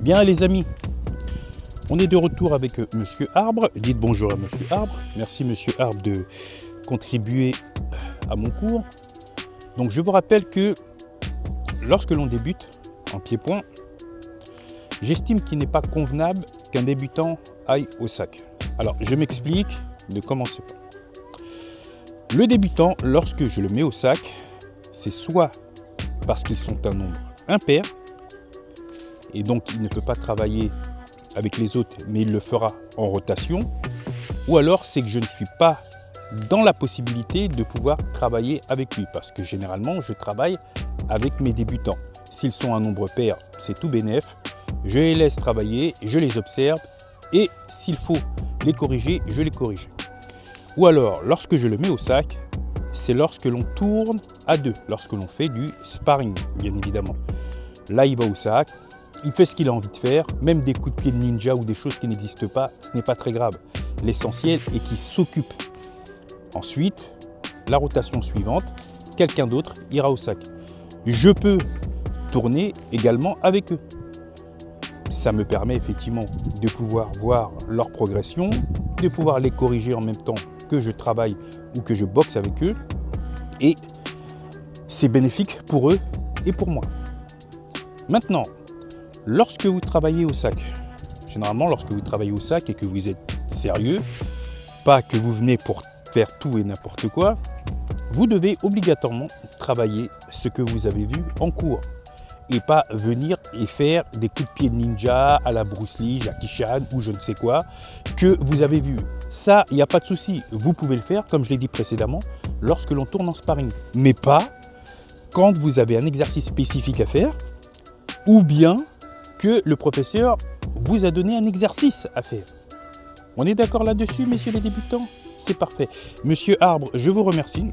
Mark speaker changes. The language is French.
Speaker 1: Bien les amis, on est de retour avec Monsieur Arbre. Dites bonjour à Monsieur Arbre. Merci Monsieur Arbre de contribuer à mon cours. Donc je vous rappelle que lorsque l'on débute en pied-point, j'estime qu'il n'est pas convenable qu'un débutant aille au sac. Alors je m'explique, ne commencez pas. Le débutant, lorsque je le mets au sac, c'est soit parce qu'ils sont un nombre impair, et donc il ne peut pas travailler avec les autres, mais il le fera en rotation, ou alors c'est que je ne suis pas dans la possibilité de pouvoir travailler avec lui, parce que généralement je travaille avec mes débutants. S'ils sont un nombre pair, c'est tout bénef, je les laisse travailler, je les observe, et s'il faut les corriger, je les corrige. Ou alors, lorsque je le mets au sac, c'est lorsque l'on tourne à deux, lorsque l'on fait du sparring, bien évidemment. Là, il va au sac, il fait ce qu'il a envie de faire, même des coups de pied de ninja ou des choses qui n'existent pas, ce n'est pas très grave. L'essentiel est qu'il s'occupe. Ensuite, la rotation suivante, quelqu'un d'autre ira au sac. Je peux tourner également avec eux. Ça me permet effectivement de pouvoir voir leur progression, de pouvoir les corriger en même temps que je travaille ou que je boxe avec eux. Et c'est bénéfique pour eux et pour moi. Maintenant, lorsque vous travaillez au sac, généralement lorsque vous travaillez au sac et que vous êtes sérieux, pas que vous venez pour faire tout et n'importe quoi, vous devez obligatoirement travailler ce que vous avez vu en cours et pas venir et faire des coups de pied de ninja à la Bruce Lee, Jackie Chan ou je ne sais quoi que vous avez vu. Ça, il n'y a pas de souci, vous pouvez le faire comme je l'ai dit précédemment lorsque l'on tourne en sparring, mais pas quand vous avez un exercice spécifique à faire ou bien que le professeur vous a donné un exercice à faire. On est d'accord là-dessus, messieurs les débutants? C'est parfait. Monsieur Arbre, je vous remercie.